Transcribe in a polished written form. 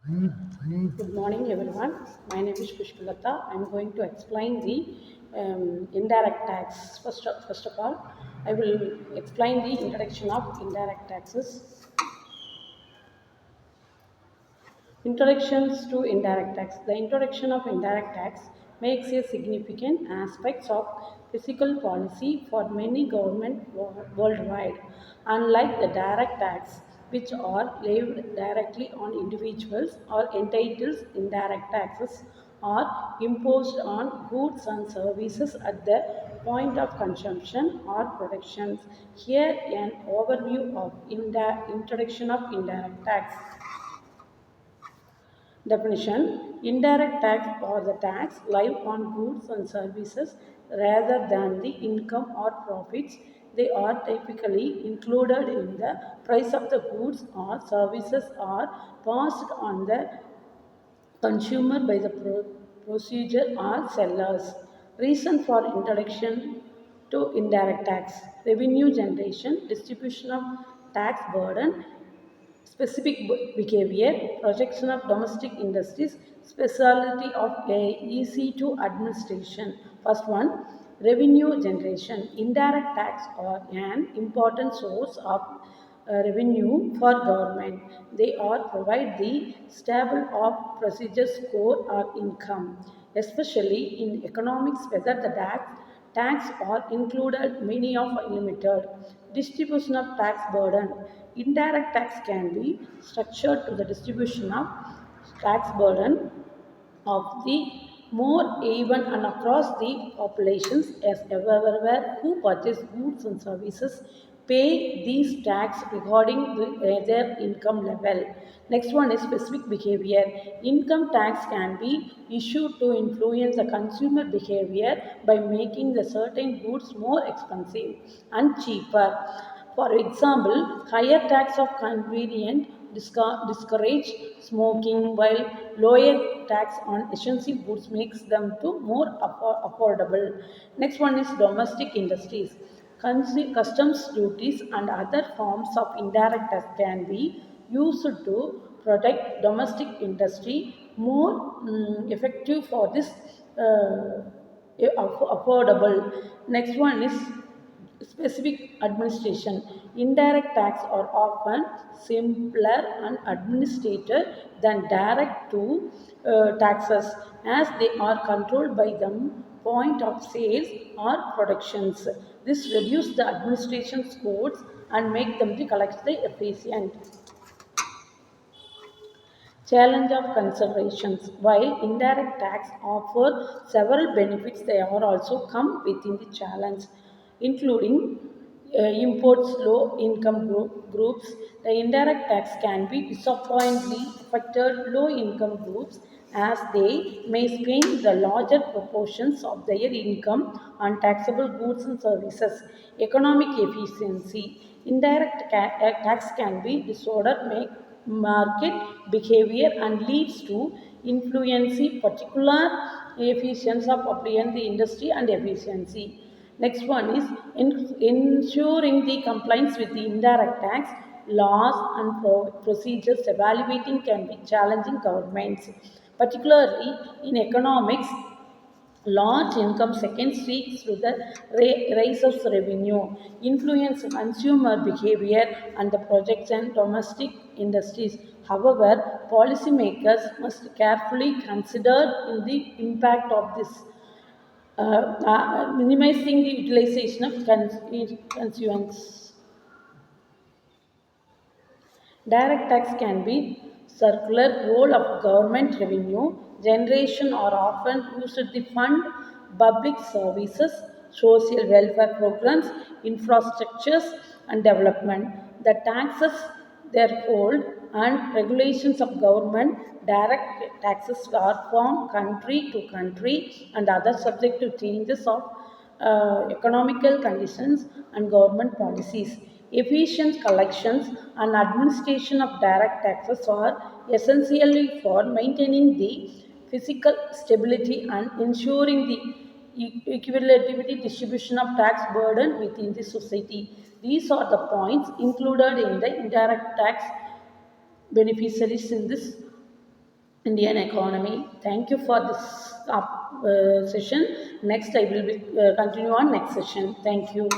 Good morning, everyone. My name is Pushpalatha. I'm going to explain the indirect tax. First of all, I will explain the introduction of indirect taxes. Introductions to indirect tax. The introduction of indirect tax makes a significant aspect of fiscal policy for many governments worldwide. Unlike the direct tax, which are levied directly on individuals or entities, indirect taxes are imposed on goods and services at the point of consumption or production. Here an overview of introduction of indirect tax. Definition: indirect tax or the tax live on goods and services rather than the income or profits. They are typically included in the price of the goods or services or passed on the consumer by the procedure or sellers. Reason for introduction to indirect tax: revenue generation, distribution of tax burden, specific behavior, projection of domestic industries, specialty of easy to administration. First one, revenue generation. Indirect tax are an important source of revenue for government. They are provide the stable of procedure score or income, especially in economics whether the tax are included many of limited. Distribution of tax burden. Indirect tax can be structured to the distribution of tax burden of the more even and across the populations as everywhere who purchase goods and services pay these tax regarding their income level. Next one is specific behavior. Income tax can be issued to influence the consumer behavior by making the certain goods more expensive and cheaper. For example, higher tax of convenient discourage smoking, while lower tax on essential goods makes them to more affordable. Next one is domestic industries. Customs duties and other forms of indirect tax can be used to protect domestic industry more effective for this affordable. Next one is specific administration. Indirect tax are often simpler and administrated than direct to taxes as they are controlled by the point of sales or productions. This reduces the administration costs and make them to collect the efficient. Challenge of considerations. While indirect tax offer several benefits, they are also come within the challenge, including imports low income groups. The indirect tax can be disappointingly affected low income groups as they may spend the larger proportions of their income on taxable goods and services. Economic efficiency. Indirect tax can be disorder make market behavior and leads to influencing particular efficiency of appliance the industry and efficiency. Next one is ensuring the compliance with the indirect tax laws and procedures. Evaluating can be challenging governments, particularly in economics. Large income second streaks to the rise of revenue, influence consumer behavior and the projects and domestic industries. However, policymakers must carefully consider in the impact of this, minimizing the utilization of consumers. Direct tax can be circular role of government revenue generation or often used to fund public services, social welfare programs, infrastructures and development. The taxes, therefore, and regulations of government direct taxes are from country to country and other subject to changes of economical conditions and government policies. Efficient collections and administration of direct taxes are essentially for maintaining the physical stability and ensuring the equitable distribution of tax burden within the society. These are the points included in the indirect tax beneficiaries in this Indian economy. Thank you for this session. Next, I will be, continue on next session. Thank you.